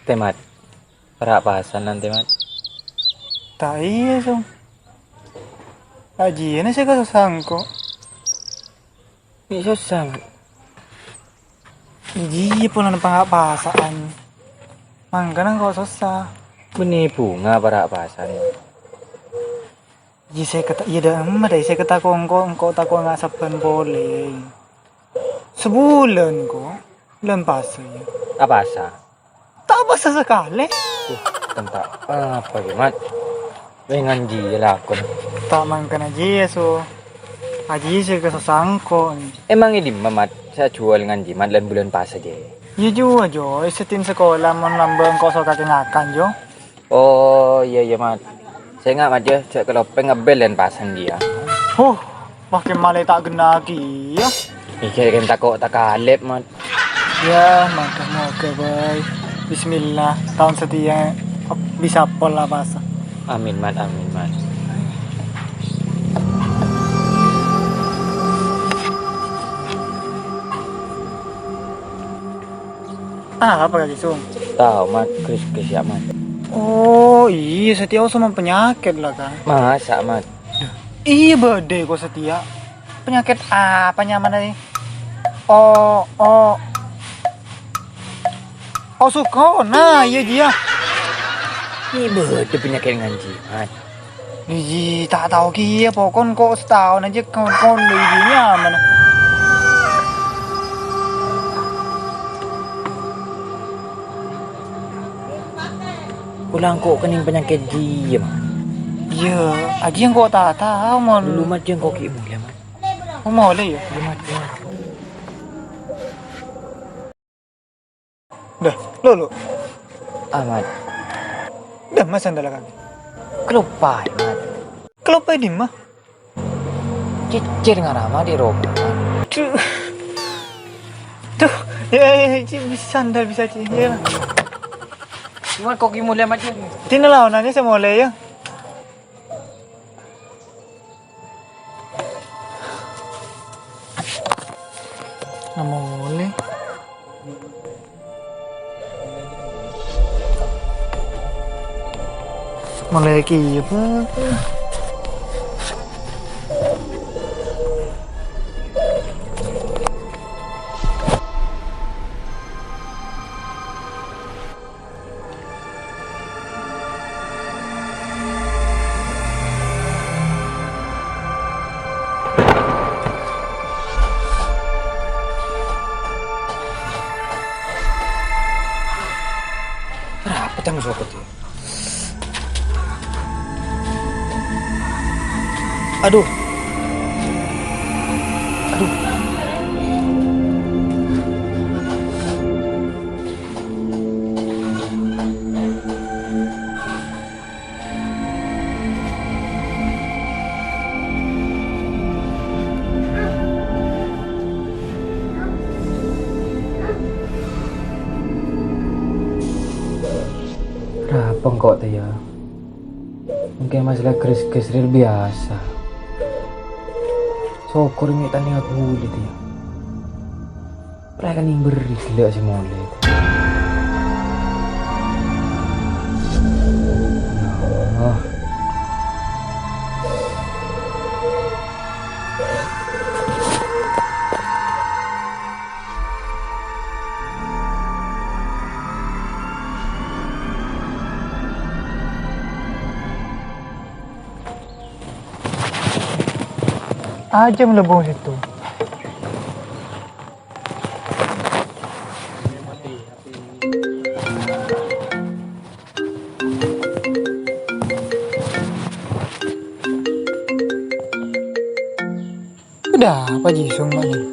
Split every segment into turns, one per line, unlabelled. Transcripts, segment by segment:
Temat, para bahasan nanti mat.
Tak iya song. Aji ini saya kasih sangko.
Ini susah mat.
Iji pun ada pasaan. Mangkana kok susah.
Benih bunga para bahasan.
Iji saya kata iya dah emak saya kata engkau tak nggak saban boleh. Sebulan kok lempas ya.
Apa asa?
Tak basah sekali.
Tentang apa ya mat? Dengan ji lakon.
Tak mangkana aji ya so. Aji saya kasih sangko.
Emang ini mat saya jual dengan jimat dan bulan pas aja.
Iya juga jo. Setin sekolah mau nambah engkau so kaki ngakan jo.
Oh iya mat. Saya nggak mat ya. Saya kalau pengebel dan pasan dia.
Pakai malai tak kena lagi ya.
Mikir kan tak kalep mat.
Ya, moga baik. Bismillah, tahun setia bisa pola bahasa.
Amin mat.
Apa kaki sum?
Tahu mat, Kris ya mat.
Oh iya, setia sama penyakit lah kan.
Masa mat?
Iya bade kok setia. Penyakit apa nyaman tadi? Oh suka. Nah iya dia.
Ini beda penyakit dengan jimat.
Iji tak tahu kia pokon kok setahun aja kawan lebih nyaman.
Pulang kok kening penyakit jiem.
Iya, aja yang kok tak tahu mau
Dulu mat yang koki mulai mat.
mau le ya.
Mat.
Dah, lo.
Amat.
Dah mas andala kaki.
Kelupai mat.
Kelapa di mah.
Cicir ngarama di roba.
Tuh, ya, bisa sandal bisa ya.
Cuma koki mulai mat ya.
Tina lawanannya saya mulai ya. Nggak mulai. Mulai lagi apa?
Berapa tang sokot ya?
Aduh.
Berapa kok teh ya? Mungkin masalah Kris real biasa. Syukur mitanya aku gitu ya. Mereka nih beri gila si mole. Oh.
Aja melebur situ. Udah apa Jisung nih?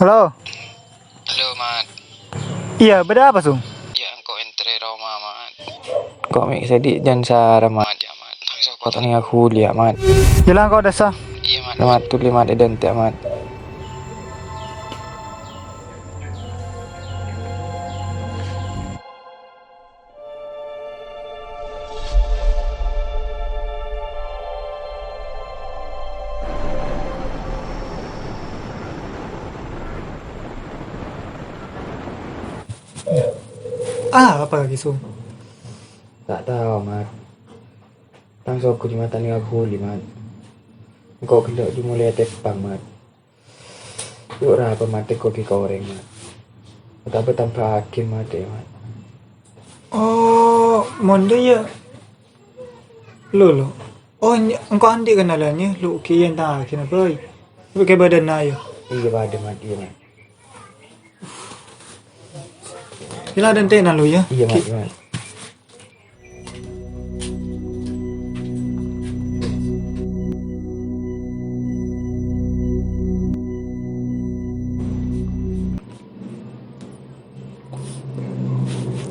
Halo.
Halo, Mat.
Iya, beda apa Sung?
Ya, engkau entre Roma, Mat.
Kok mik sedih dan sarah mat.
Mat, ya, Mat. Langsung
Kok tanya aku lihat mat.
Jalan kau desa.
Iya, Mat.
Mat tuh lima identik mat.
Apa lagi Sum?
Tak tahu, Mat. Tangso aku di mata ni aku Mat. Engkau kelak dimulai tepang, Mat. Yuk apa mati kau goreng, Mat. Tapi tanpa hakim mati, Mat.
Oh, monde ya. Lo. Oh, engkau andi kenalannya, lu kian tak kenapa? Pakai badan ayo.
Iya pada Mat, iya, Mat.
Bila dan tenan lu ya.
Iya, Mat, iya, Mat.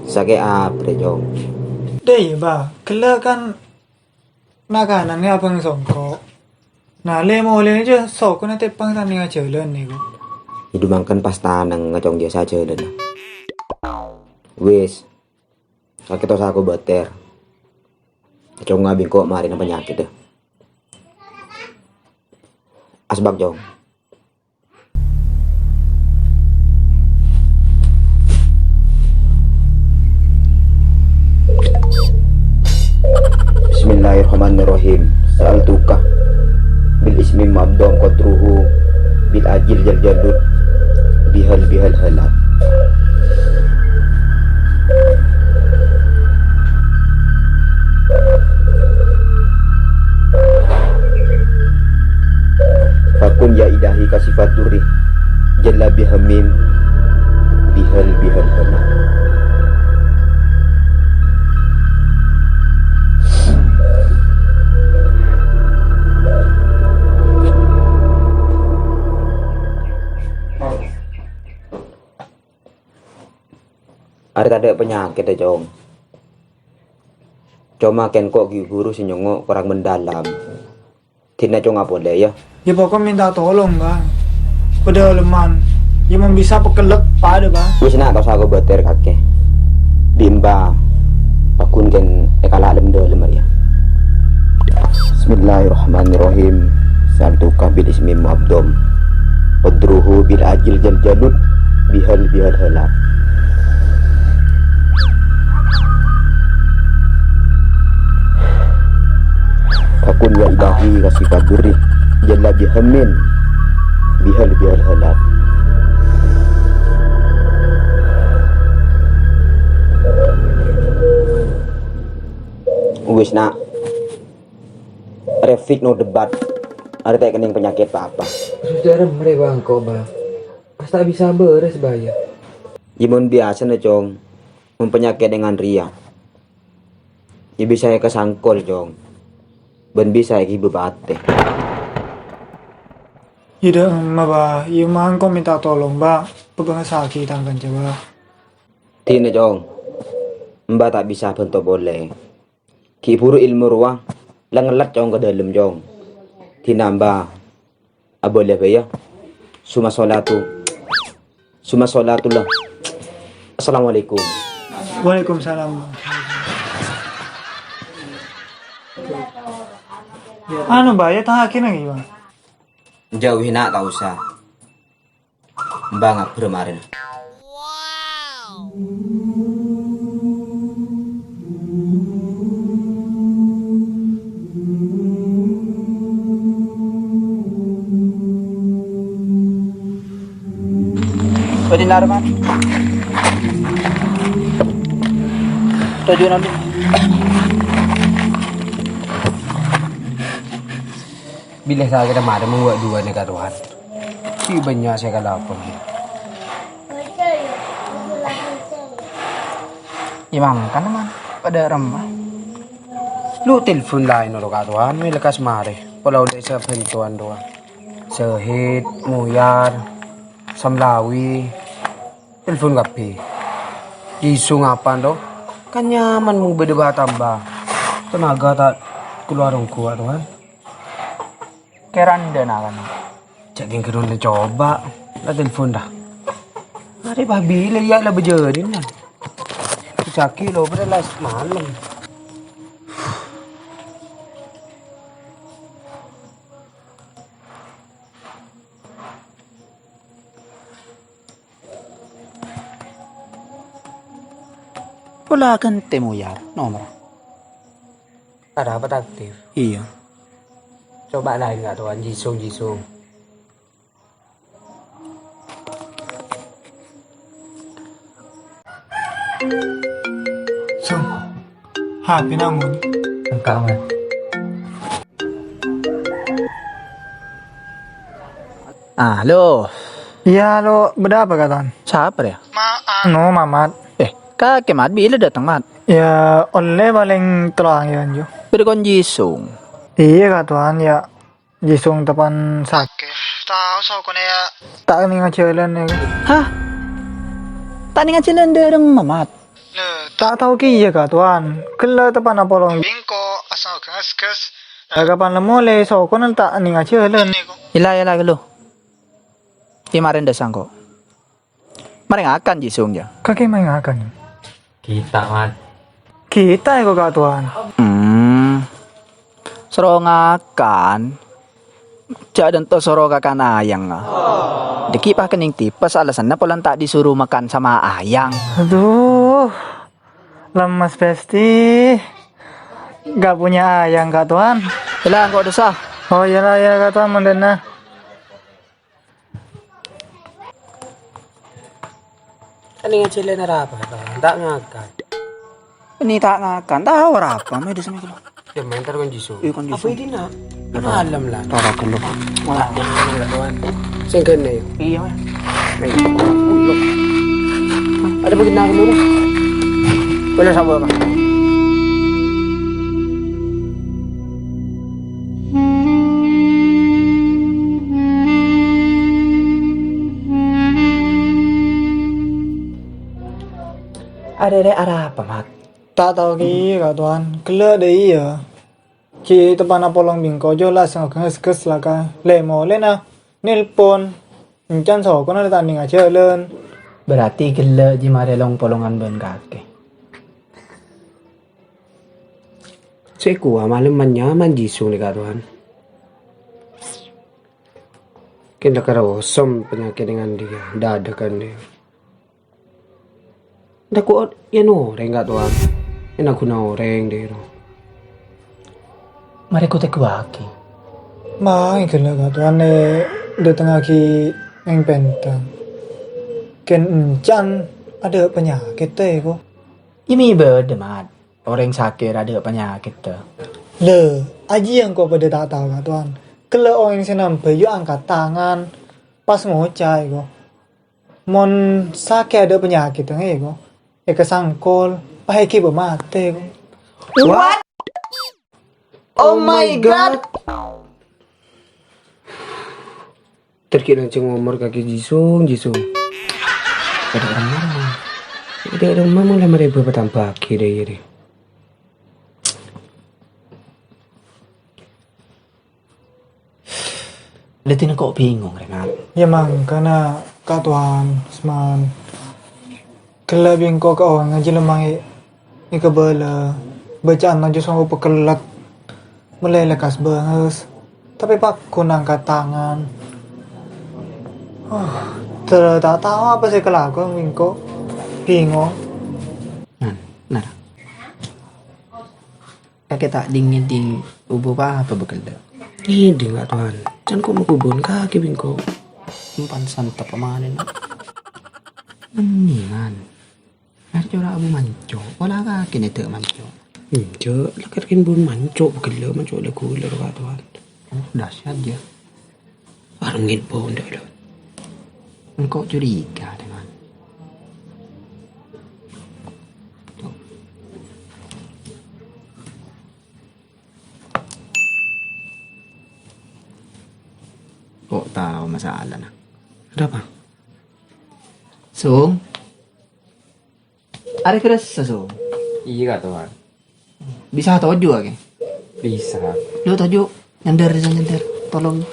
Sakit apa Jong?
Deh ba, kelak kan nakanan ni abang songko. Nah, lemo le je sok na tepang tan ni jalan ni ko.
Hidumangkan pas tanang ngacong dia saja dan. Wis. Sakit tos aku beter. Ngacong ngabing kok mari na penyakit deh. Asbak Jong. Bismillahirrahmanirrahim. Sa'altuka bil ismi mabdom qadruhu bil ajil jal jalud bihal halak. Fakun ya ilahi kasifat durri jalla bihamim bihal halak. Ada tak ada penyakit ya Jong. Cuma ken kok guru si nyongo kurang mendalam. Tina Jong apa boleh ya?
Ya pokok minta tolong bang. Pedalaman. Ya bisa pekelek pada bang.
Wis nak kau sago beter kakek. Bimba. Pakun ken ekala alam dalam ya. Bismillahirrahmanirrahim. Saltuka bil ismi mabdom. Udruhu bil ajil jal jalud bihal halak. Fakun ya ilahi kasifat durri jalla bihammin bihal halak. Wis nak refik no debat ada tak kening penyakit apa
Sudah remre bang kau bang. Pas tak bisa beres bayar.
imun biasa na Jong mempenyakit dengan ria ya bisa ya kesangkol Jong ben bisa ya bebate.
Ya dah ba, ya mang ko minta tolong ba. Pegang sakit tangan coba.
Tina Jong mbak tak bisa bentuk boleh ki buru ilmu ruang lengelat Jong ke dalam Jong tina mbak boleh ba ya suma solatullah. Assalamualaikum.
Waalaikumsalam. Ano ba? Ya tahakin lagi bang.
Jauhin nak tak usah mbak ngap kemarin. Pwede na naman. Tujuh namin.
Bila saya kita mari membuat dua negarawan. Si banyak saya kalapon. Imang kan naman pada ramah. Lu telepon lain lo karuan, may lekas mari. Walau ulit sa pintuan doa. Sehit, muyar, samlawi, telepon kapi. Isu ngapan do? Kan nyaman mong berdebat tambah. Tenaga tak keluar kuat tuan.
Keranda na kan.
Caging kerun na coba. Na telepon dah. Hari babila ya lah berjadi man. Sakit lo pada last malam.
pula kan Temuyar nomor.
Tak dapat aktif.
Iya.
Coba lain nggak tuan, Jisung.
Sung, HP namun.
Angkat man.
Halo.
Iya lo, beda apa katan?
Siapa ya?
No, Mamat.
Kakek Mat bila datang Mat?
Ya, oleh paling terang ya jo.
Beri kon Jisung.
Iya katuan ya. Jisung tepan sakit. Tahu so kone ya. Tak ni ngajalan ya.
Hah? Tani ngacilan derem Mamat.
Tak tahu ki iya katuan. Kela tepan apa long. Bingko asal kes. Kapan lemo le so kone tak ni ngajalan.
Ila gelo. Imarin dasang kok. Mari akan Jisung ya.
Kakek main akan.
Kita man.
Kita ya katuan.
Soro ngakan. Jangan to soro kakan ayang. Deki pa kening tipes alasan na pulang tak disuruh makan sama ayang.
Aduh. Lemas pasti. Gak punya ayang katuan.
Ila kok dosa.
Oh iyalah ya katuan mendena.
Ini ngecilin apa kawan? Tak ngangkat.
Ini tak ngakan. Tahu apa? May dosa may
Ya main ntar kan Jisung.
Iya, kan
Apa
Jisung.
ini nak? Malam lah.
Tara kelo.
Malah nggak tuan. Sengken nih.
Iya, Mas.
Ada begini aku dulu. Boleh sabar kan?
Ada apa, Mat?
Tak tahu ki katuan. Kela deh iya. Ki tepan apa long bingko jo lah sang kes lah ka. Lemo lena. Nelpon. Encan so kono tanding aja len.
Berarti gila jimare long polongan ben kake.
Saya kuah malam manyaman Jisung nih kawan. Kita karawosom penyakit dengan dia. Dadakan dia. Dah kuat ya noreng kat tuan. Ini aku noreng dia.
Mari ku tek waki.
Mai kela katuan de tengah ki yang pentang. Ken encan ada penyakit teh ko.
Ini beda, Mat. Orang sakit ada penyakit tu.
Le, aji yang kau pada tak tahu katuan. Kela orang yang senam bayu angkat tangan pas ngocai ko. Mon sakit ada penyakit tu ko. Eka sangkol, pakai ki bermate ko.
What? Oh my God!
Terkira ceng umur kaki Jisung. Ada orang mana? Ada orang mana mulai mereka bertambah kira deh.
Lihat kok bingung, Renat.
Ya mang, karena katuan seman. Kela bingko ka orang ngaji lemang i kebala. Bacaan aja sama pekelat. Mulai lekas banget. Tapi pak kunang angkat tangan. Tak tahu apa saya kelakuan bingko. Bingung.
Nah. Kakek tak dingin di ubu apa bekel dah.
Ini nggak tuan. Jangan kau mau kubun kaki bingko.
Empan santap pemanen. Ini man. Ada orang abu manco. Wala kaki ni tak manco.
Jo, lekat kan bun manco begelo manco le kula kat tuan.
Oh, dahsyat dia.
Arungin pun dah.
Engkau curiga dengan. Kok tahu masalah nak?
Ada apa?
Sung. Ada keras Sung.
Iya tuan.
Bisa toju lagi.
Bisa.
Lu toju nyender. Tolong.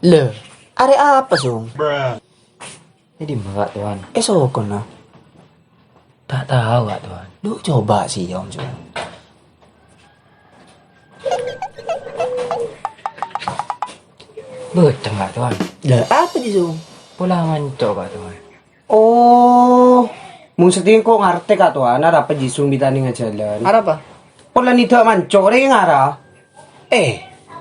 Le, ada apa Sung?
Ini mbak tuan.
Sokon lah.
Tak tahu kak tuan.
Lu coba sih Om Sung.
Betul kak tuan.
Lah apa sih Sung?
Pula manco Kak Tuhan.
Oh, mung seting ko ngarte ka to ana dapat jisung bitani nga jalan.
Ara pa?
Pola ni dak manco re ngara.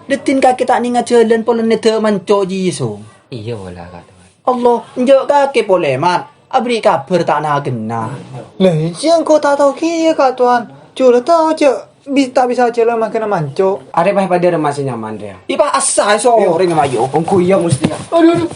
Detin ka kita ni nga jalan pola ni te manco jiso.
Iya wala Kak Tuhan.
Allah, njok ka ke polemat. Abri kabar tak na genna.
Lah, yang kau tak tahu kia Kak Tuhan. Cuma tahu je tak bisa jalan makan manco.
Are pa pada masih nyaman dia.
Ipa asal so orang mayo.
Ong kuya mesti.
Aduh.